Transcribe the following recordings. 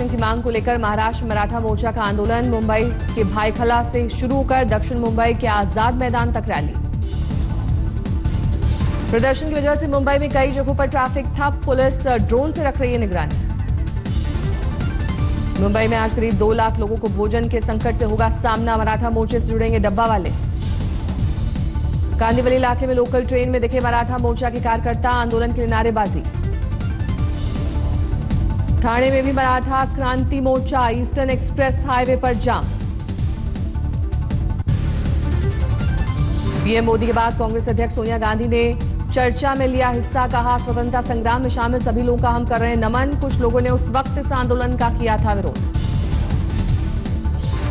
आरक्षण की मांग को लेकर महाराष्ट्र मराठा मोर्चा का आंदोलन। मुंबई के भाईखला से शुरू होकर दक्षिण मुंबई के आजाद मैदान तक रैली। प्रदर्शन की वजह से मुंबई में कई जगहों पर ट्रैफिक ठप, पुलिस ड्रोन से रख रही है निगरानी। मुंबई में आज करीब 2 लाख लोगों को भोजन के संकट से होगा सामना। मराठा मोर्चे से जुड़ेंगे डब्बा वाले। कांदिवली इलाके में लोकल ट्रेन में दिखे मराठा मोर्चा के कार्यकर्ता, आंदोलन के लिए नारेबाजी। ठाणे में भी मराठा क्रांति मोर्चा, ईस्टर्न एक्सप्रेस हाईवे पर जाम। पीएम मोदी के बाद कांग्रेस अध्यक्ष सोनिया गांधी ने चर्चा में लिया हिस्सा। कहा, स्वतंत्रता संग्राम में शामिल सभी लोगों का हम कर रहे हैं नमन। कुछ लोगों ने उस वक्त इस आंदोलन का किया था विरोध।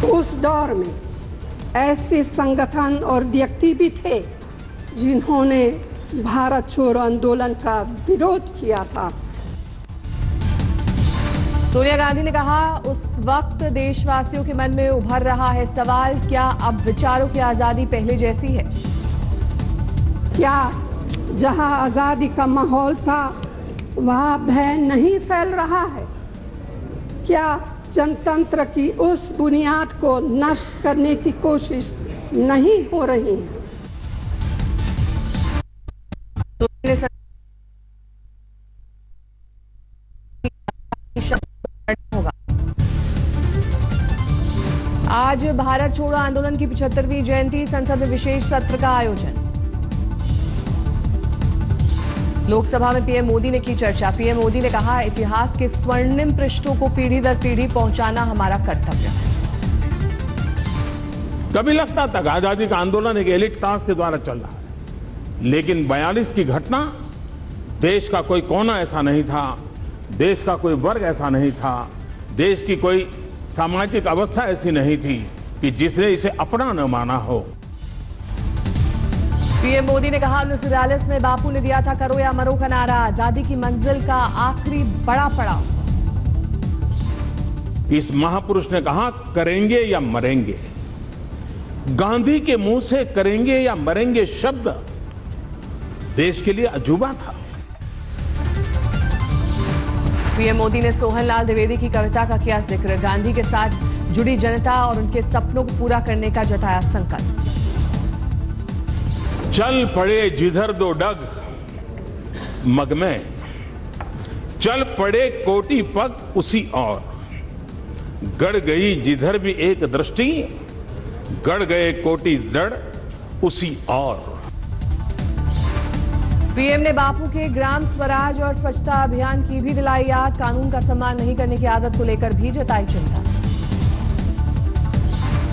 उस दौर में ऐसे संगठन और व्यक्ति भी थे जिन्होंने भारत छोड़ो आंदोलन का विरोध किया था। सोनिया गांधी ने कहा, उस वक्त देशवासियों के मन में उभर रहा है सवाल, क्या अब विचारों की आजादी पहले जैसी है? क्या जहां आजादी का माहौल था वहां भय नहीं फैल रहा है? क्या जनतंत्र की उस बुनियाद को नष्ट करने की कोशिश नहीं हो रही है? आज भारत छोड़ो आंदोलन की 75वीं जयंती, संसद में विशेष सत्र का आयोजन। लोकसभा में पीएम मोदी ने की चर्चा। पीएम मोदी ने कहा, इतिहास के स्वर्णिम पृष्ठों को पीढ़ी दर पीढ़ी पहुंचाना हमारा कर्तव्य है। कभी लगता था आजादी का आंदोलन एक एलिट क्लास के द्वारा चल रहा है, लेकिन 42 की घटना, देश का कोई कोना ऐसा नहीं था, देश का कोई वर्ग ऐसा नहीं था, देश की कोई सामाजिक अवस्था ऐसी नहीं थी कि जिसने इसे अपना न माना हो। पीएम मोदी ने कहा, 1942 में बापू ने दिया था करो या मरो का नारा, आजादी की मंजिल का आखिरी बड़ा पड़ाव। इस महापुरुष ने कहा, करेंगे या मरेंगे। गांधी के मुंह से करेंगे या मरेंगे शब्द देश के लिए अजूबा था। पीएम मोदी ने सोहनलाल द्विवेदी की कविता का किया जिक्र। गांधी के साथ जुड़ी जनता और उनके सपनों को पूरा करने का जताया संकल्प। चल पड़े जिधर दो डग मग में, चल पड़े कोटि पग उसी और, गड़ गई जिधर भी एक दृष्टि, गड़ गए कोटि दृढ़ उसी और। पीएम ने बापू के ग्राम स्वराज और स्वच्छता अभियान की भी दिलाई याद। कानून का सम्मान नहीं करने की आदत को लेकर भी जताई चिंता।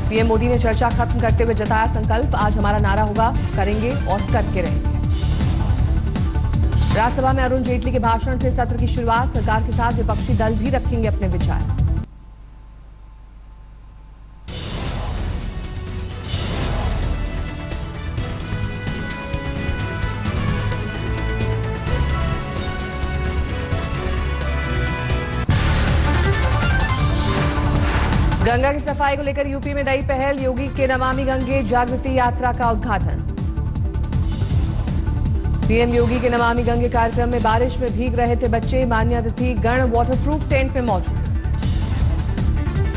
पीएम मोदी ने चर्चा खत्म करते हुए जताया संकल्प, आज हमारा नारा होगा, करेंगे और करके रहेंगे। राज्यसभा में अरुण जेटली के भाषण से सत्र की शुरुआत। सरकार के साथ विपक्षी दल भी रखेंगे अपने विचार। गंगा की सफाई को लेकर यूपी में नई पहल। योगी के नमामि गंगे जागृति यात्रा का उद्घाटन। सीएम योगी के नमामि गंगे कार्यक्रम में बारिश में भीग रहे थे बच्चे। मान्य अतिथि गण वाटरप्रूफ टेंट में मौजूद।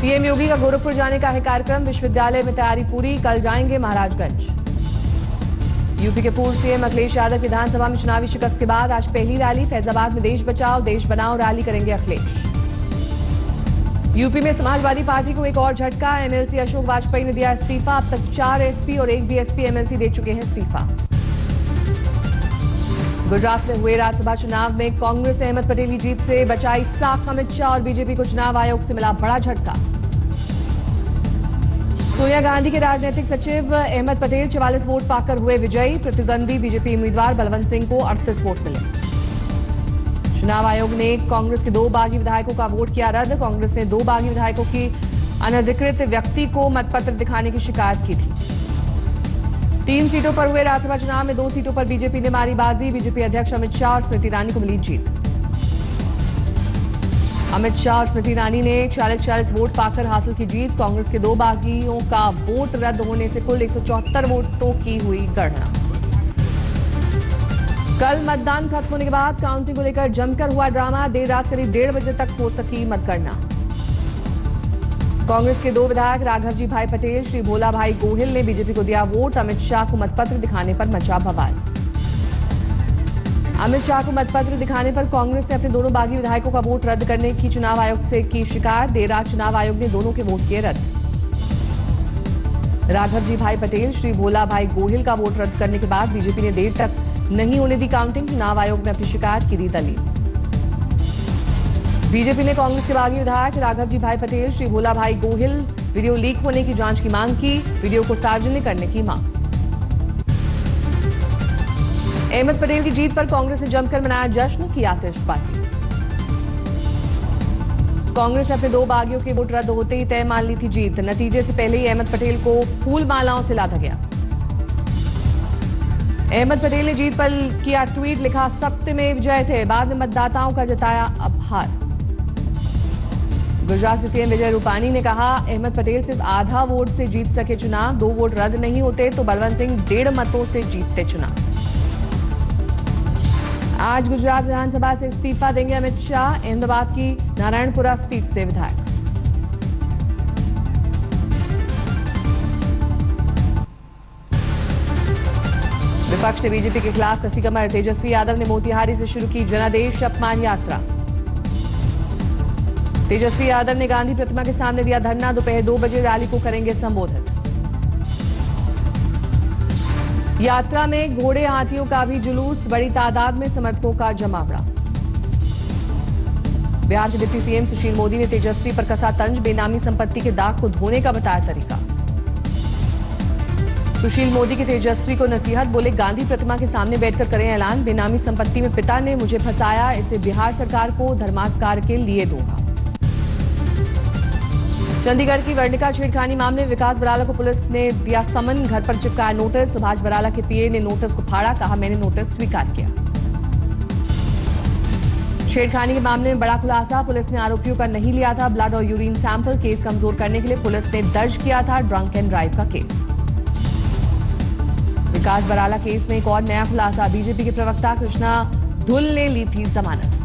सीएम योगी का गोरखपुर जाने का है कार्यक्रम। विश्वविद्यालय में तैयारी पूरी, कल जाएंगे महाराजगंज। यूपी के पूर्व सीएम अखिलेश यादव विधानसभा में चुनावी शिकस्त के बाद आज पहली रैली। फैजाबाद में देश बचाओ देश बनाओ रैली करेंगे अखिलेश। यूपी में समाजवादी पार्टी को एक और झटका। एमएलसी अशोक वाजपेयी ने दिया इस्तीफा। अब तक 4 एसपी और 1 डीएसपी एमएलसी दे चुके हैं इस्तीफा। गुजरात में हुए राज्यसभा चुनाव में कांग्रेस ने अहमद पटेल की जीत से बचाई साख। अमित शाह और बीजेपी को चुनाव आयोग से मिला बड़ा झटका। सोनिया गांधी के राजनीतिक सचिव अहमद पटेल 44 वोट पाकर हुए विजयी। प्रतिद्वंदी बीजेपी उम्मीदवार बलवंत सिंह को 38 वोट मिले। चुनाव आयोग ने कांग्रेस के 2 बागी विधायकों का वोट किया रद्द। कांग्रेस ने 2 बागी विधायकों की अनधिकृत व्यक्ति को मतपत्र दिखाने की शिकायत की थी। 3 सीटों पर हुए राज्यसभा चुनाव में 2 सीटों पर बीजेपी ने मारी बाजी। बीजेपी अध्यक्ष अमित शाह और स्मृति ईरानी को मिली जीत। अमित शाह और स्मृति ईरानी ने 40-40 वोट पाकर हासिल की जीत। कांग्रेस के 2 बागियों का वोट रद्द होने से कुल 174 वोटों की हुई गणना। कल मतदान खत्म होने के बाद काउंटिंग को लेकर जमकर हुआ ड्रामा। देर रात करीब 1:30 बजे तक हो सकी मतगणना। कांग्रेस के 2 विधायक राघवजी भाई पटेल, श्री भोला भाई गोहिल ने बीजेपी को दिया वोट। अमित शाह को मतपत्र दिखाने पर मचा बवाल। अमित शाह को मतपत्र दिखाने पर कांग्रेस ने अपने दोनों बागी विधायकों का वोट रद्द करने की चुनाव आयोग से की शिकायत। देर रात चुनाव आयोग ने दोनों के वोट किए रद्द। राघवजी भाई पटेल, श्री भोला भाई गोहिल का वोट रद्द करने के बाद बीजेपी ने देर तक नहीं होने दी काउंटिंग। चुनाव आयोग ने अपनी शिकायत की दी दलील। बीजेपी ने कांग्रेस के बागी विधायक राघवजी भाई पटेल, श्री भोला भाई गोहिल वीडियो लीक होने की जांच की मांग की। वीडियो को सार्वजनिक करने की मांग। अहमद पटेल की जीत पर कांग्रेस ने जमकर मनाया जश्न, की आतिशबाजी। कांग्रेस ने अपने 2 बागियों के वोट रद्द होते ही तय मान ली थी जीत। नतीजे से पहले ही अहमद पटेल को फूल मालाओं से लादा गया। अहमद पटेल ने जीत पर किया ट्वीट, लिखा सत्य में विजय थे। बाद में मतदाताओं का जताया आभार। गुजरात के सीएम विजय रूपानी ने कहा, अहमद पटेल सिर्फ आधा वोट से जीत सके चुनाव। 2 वोट रद्द नहीं होते तो बलवंत सिंह 1.5 मतों से जीतते चुनाव। आज गुजरात विधानसभा से इस्तीफा देंगे अमित शाह। अहमदाबाद की नारायणपुरा सीट से विधायक। विपक्ष ने बीजेपी के खिलाफ कसी कमर। तेजस्वी यादव ने मोतिहारी से शुरू की जनादेश अपमान यात्रा। तेजस्वी यादव ने गांधी प्रतिमा के सामने दिया धरना। दोपहर 2 बजे रैली को करेंगे संबोधित। यात्रा में घोड़े हाथियों का भी जुलूस। बड़ी तादाद में समर्थकों का जमावड़ा। बिहार के डिप्टी सीएम सुशील मोदी ने तेजस्वी पर कसा तंज। बेनामी संपत्ति के दाग को धोने का बताया तरीका। सुशील मोदी की तेजस्वी को नसीहत, बोले गांधी प्रतिमा के सामने बैठकर करें ऐलान। बेनामी संपत्ति में पिता ने मुझे फंसाया, इसे बिहार सरकार को धर्माधिकार के लिए दूंगा। चंडीगढ़ की वर्णिका छेड़खानी मामले में विकास बराला को पुलिस ने दिया समन। घर पर चिपकाया नोटिस। सुभाष बराला के पीए ने नोटिस को फाड़ा, कहा मैंने नोटिस स्वीकार किया। छेड़खानी के मामले में बड़ा खुलासा, पुलिस ने आरोपियों का नहीं लिया था ब्लड और यूरिन सैंपल। केस कमजोर करने के लिए पुलिस ने दर्ज किया था ड्रंक एंड ड्राइव का केस। विकास बराला केस में एक और नया खुलासा, बीजेपी के प्रवक्ता कृष्णा धुल ने ली थी जमानत।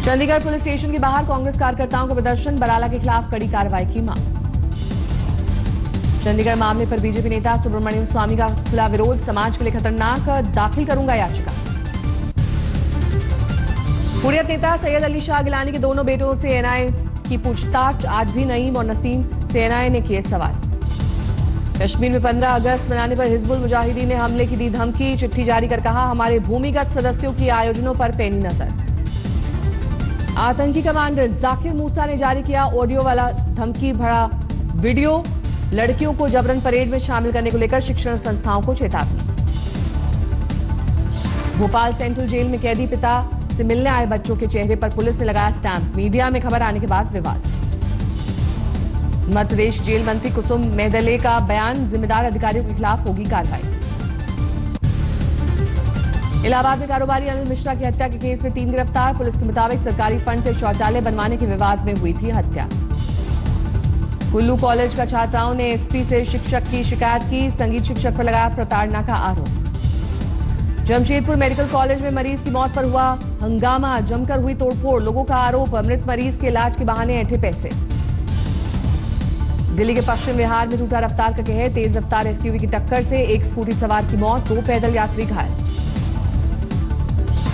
चंडीगढ़ पुलिस स्टेशन के बाहर कांग्रेस कार्यकर्ताओं का प्रदर्शन। बराला के खिलाफ कड़ी कार्रवाई की मांग। चंडीगढ़ मामले पर बीजेपी नेता सुब्रमण्यम स्वामी का खुला विरोध। समाज के लिए खतरनाक, दाखिल करूंगा याचिका। हुर्रियत नेता सैयद अली शाह गिलानी के दोनों बेटों से एनआईए की पूछताछ। आज भी नईम और नसीम से एनआईए ने किए सवाल। कश्मीर में 15 अगस्त मनाने पर हिजबुल मुजाहिदीन ने हमले की दी धमकी। चिट्ठी जारी कर कहा, हमारे भूमिगत सदस्यों की आयोजनों पर पैनी नजर। आतंकी कमांडर जाकिर मूसा ने जारी किया ऑडियो वाला धमकी भरा वीडियो। लड़कियों को जबरन परेड में शामिल करने को लेकर शिक्षण संस्थाओं को चेतावनी। भोपाल सेंट्रल जेल में कैदी पिता से मिलने आए बच्चों के चेहरे पर पुलिस ने लगाया स्टैंप। मीडिया में खबर आने के बाद विवाद। मध्य प्रदेश जेल मंत्री कुसुम मेहदले का बयान, जिम्मेदार अधिकारियों के खिलाफ होगी कार्रवाई। इलाहाबाद में कारोबारी अनिल मिश्रा की हत्या के केस में 3 गिरफ्तार। पुलिस के मुताबिक सरकारी फंड से शौचालय बनवाने के विवाद में हुई थी हत्या। कुल्लू कॉलेज का छात्राओं ने एसपी से शिक्षक की शिकायत की। संगीत शिक्षक पर लगाया प्रताड़ना का आरोप। जमशेदपुर मेडिकल कॉलेज में मरीज की मौत पर हुआ हंगामा। जमकर हुई तोड़फोड़। लोगों का आरोप, मृत मरीज के इलाज के बहाने ऐंठे पैसे। दिल्ली के पश्चिम विहार में टूटा रफ्तार का कहर। तेज रफ्तार एसयूवी की टक्कर से एक स्कूटी सवार की मौत, 2 पैदल यात्री घायल।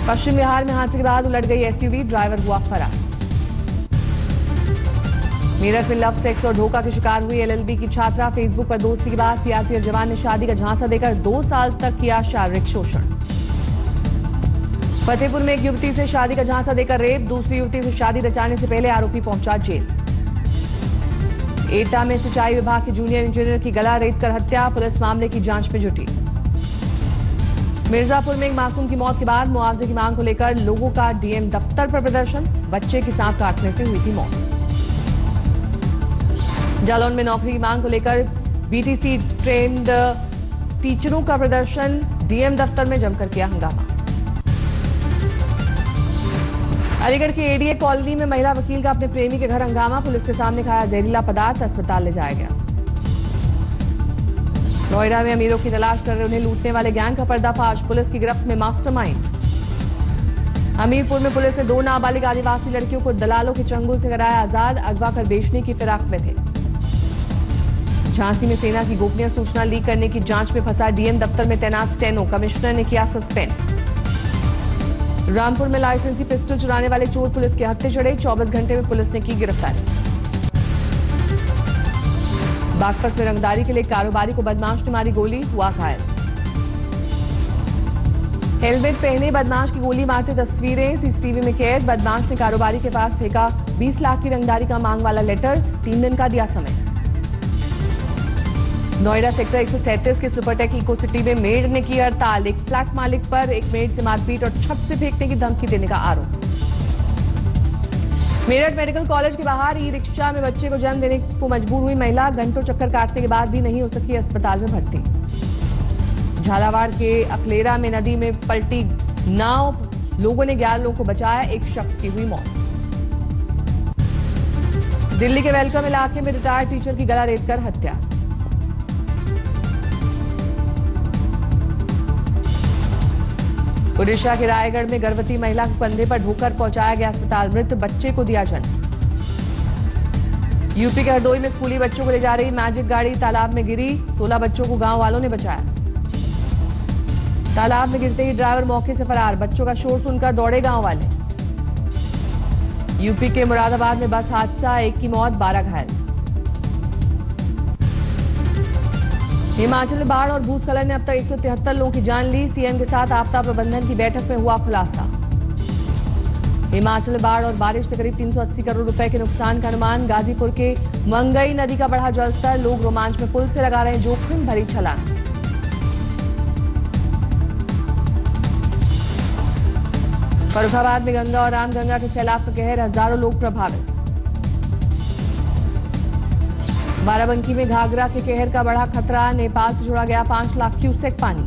पश्चिम बिहार में हादसे के बाद उलट गई एसयूवी, ड्राइवर हुआ फरार। मेरठ में लव सेक्स और धोखा के शिकार हुई एलएलबी की छात्रा। फेसबुक पर दोस्ती के बाद सीआरपीएफ जवान ने शादी का झांसा देकर 2 साल तक किया शारीरिक शोषण। फतेहपुर में एक युवती से शादी का झांसा देकर रेप। दूसरी युवती से शादी रचाने से पहले आरोपी पहुंचा जेल। एटा में सिंचाई विभाग के जूनियर इंजीनियर की गला रेतकर हत्या। पुलिस मामले की जांच में जुटी। मिर्जापुर में एक मासूम की मौत के बाद मुआवजे की मांग को लेकर लोगों का डीएम दफ्तर पर प्रदर्शन। बच्चे की सांप काटने से हुई थी मौत। जालौन में नौकरी की मांग को लेकर बीटीसी ट्रेन्ड टीचरों का प्रदर्शन। डीएम दफ्तर में जमकर किया हंगामा। अलीगढ़ की एडीए कॉलोनी में महिला वकील का अपने प्रेमी के घर हंगामा। पुलिस के सामने खाया जहरीला पदार्थ, अस्पताल ले जाया गया। नोएडा में अमीरों की तलाश कर रहे उन्हें लूटने वाले गैंग का पर्दाफाश। पुलिस की गिरफ्त में मास्टरमाइंड। हमीरपुर में पुलिस ने 2 नाबालिग आदिवासी लड़कियों को दलालों के चंगुल से कराया आजाद, अगवा कर बेचने की फिराक में थे। झांसी में सेना की गोपनीय सूचना लीक करने की जांच में फंसा डीएम दफ्तर में तैनात स्टेनो, कमिश्नर ने किया सस्पेंड। रामपुर में लाइसेंसी पिस्टल चुराने वाले चोर पुलिस के हत्थे चढ़े, 24 घंटे में पुलिस ने की गिरफ्तारी। बागपत में रंगदारी के लिए कारोबारी को बदमाश ने मारी गोली, हुआ घायल। हेलमेट पहने बदमाश की गोली मारते तस्वीरें सीसीटीवी में कैद, बदमाश ने कारोबारी के पास फेंका 20 लाख की रंगदारी का मांग वाला लेटर, 3 दिन का दिया समय। नोएडा सेक्टर 137 के सुपरटेक इको सिटी में मेड ने की हड़ताल, एक फ्लैट मालिक पर एक मेड से मारपीट और छत से फेंकने की धमकी देने का आरोप। मेरठ मेडिकल कॉलेज के बाहर ई रिक्शा में बच्चे को जन्म देने को मजबूर हुई महिला, घंटों चक्कर काटने के बाद भी नहीं हो सकी अस्पताल में भर्ती। झालावाड़ के अखलेरा में नदी में पलटी नाव, लोगों ने 11 लोगों को बचाया, एक शख्स की हुई मौत। दिल्ली के वेलकम इलाके में रिटायर्ड टीचर की गला रेतकर हत्या। ओडिशा के रायगढ़ में गर्भवती महिला को कंधे पर ढोकर पहुंचाया गया अस्पताल, मृत बच्चे को दिया जन्म। यूपी के हरदोई में स्कूली बच्चों को ले जा रही मैजिक गाड़ी तालाब में गिरी, 16 बच्चों को गांव वालों ने बचाया। तालाब में गिरते ही ड्राइवर मौके से फरार, बच्चों का शोर सुनकर दौड़े गांव वाले। यूपी के मुरादाबाद में बस हादसा, 1 की मौत, 12 घायल। हिमाचल में बाढ़ और भूस्खलन ने अब तक 173 लोगों की जान ली, सीएम के साथ आपदा प्रबंधन की बैठक में हुआ खुलासा। हिमाचल में बाढ़ और बारिश से करीब 380 करोड़ रुपए के नुकसान का अनुमान। गाजीपुर के मंगई नदी का बढ़ा जलस्तर, लोग रोमांच में पुल से लगा रहे जोखिम भरी छलांग। फर्रुखाबाद में गंगा और रामगंगा के सैलाब का कहर, हजारों लोग प्रभावित। बाराबंकी में घाघरा के कहर का बढ़ा खतरा, नेपाल से छोड़ा गया 5 लाख क्यूसेक पानी।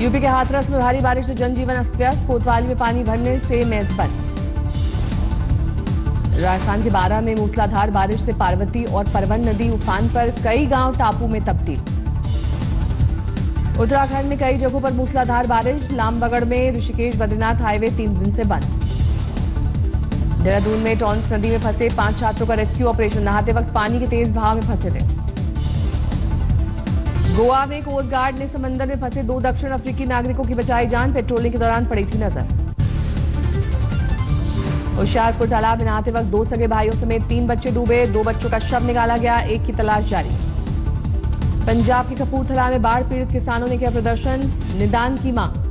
यूपी के हाथरस में भारी बारिश से जनजीवन अस्त व्यस्त, कोतवाली में पानी भरने से मेज बंद। राजस्थान के बारां में मूसलाधार बारिश से पार्वती और परवन नदी उफान पर, कई गांव टापू में तब्दील। उत्तराखंड में कई जगहों पर मूसलाधार बारिश, लामबगड़ में ऋषिकेश बद्रीनाथ हाईवे 3 दिन से बंद। देहरादून में टॉन्स नदी में फंसे 5 छात्रों का रेस्क्यू ऑपरेशन, नहाते वक्त पानी के तेज बहाव में फंसे थे। गोवा में कोस्ट गार्ड ने समंदर में फंसे 2 दक्षिण अफ्रीकी नागरिकों की बचाई जान, पेट्रोलिंग के दौरान पड़ी थी नजर। होशियारपुर तालाब में नहाते वक्त 2 सगे भाइयों समेत 3 बच्चे डूबे, 2 बच्चों का शव निकाला गया, 1 की तलाश जारी। पंजाब के कपूरथला में बाढ़ पीड़ित किसानों ने किया प्रदर्शन, निदान की मांग।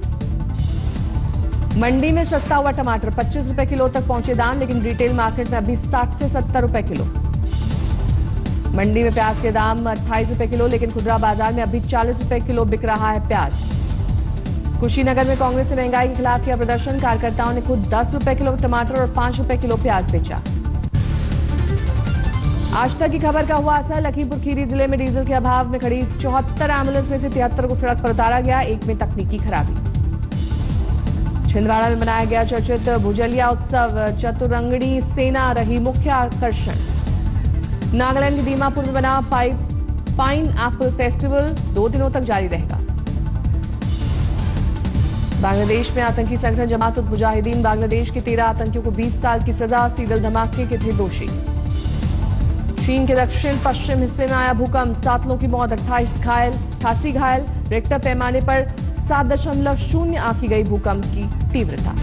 मंडी में सस्ता हुआ टमाटर, 25 रुपए किलो तक पहुंचे दाम, लेकिन रिटेल मार्केट में अभी 60 से 70 रुपए किलो। मंडी में प्याज के दाम 28 रुपए किलो, लेकिन खुदरा बाजार में अभी 40 रुपए किलो बिक रहा है प्याज। कुशीनगर में कांग्रेस ने महंगाई के खिलाफ किया प्रदर्शन, कार्यकर्ताओं ने खुद 10 रुपए किलो टमाटर और 5 रुपए किलो प्याज बेचा। आज तक की खबर का हुआ असर, लखीमपुर खीरी जिले में डीजल के अभाव में खड़ी 74 एम्बुलेंस में से 73 को सड़क पर उतारा गया, 1 में तकनीकी खराबी। छिंदवाड़ा में मनाया गया चर्चित भुजलिया उत्सव, चतुरंगड़ी सेना रही मुख्य आकर्षण। नागालैंड के दीमापुर में बना पाइन एप्पल फेस्टिवल 2 दिनों तक जारी रहेगा। बांग्लादेश में आतंकी संगठन जमात उल मुजाहिदीन बांग्लादेश के 13 आतंकियों को 20 साल की सजा, सीडल धमाके के थे दोषी। चीन के दक्षिण पश्चिम हिस्से में आया भूकंप, 7 लोगों की मौत, 88 घायल। रिक्टर पैमाने पर 7.0 आंकी गई भूकंप की तीव्रता।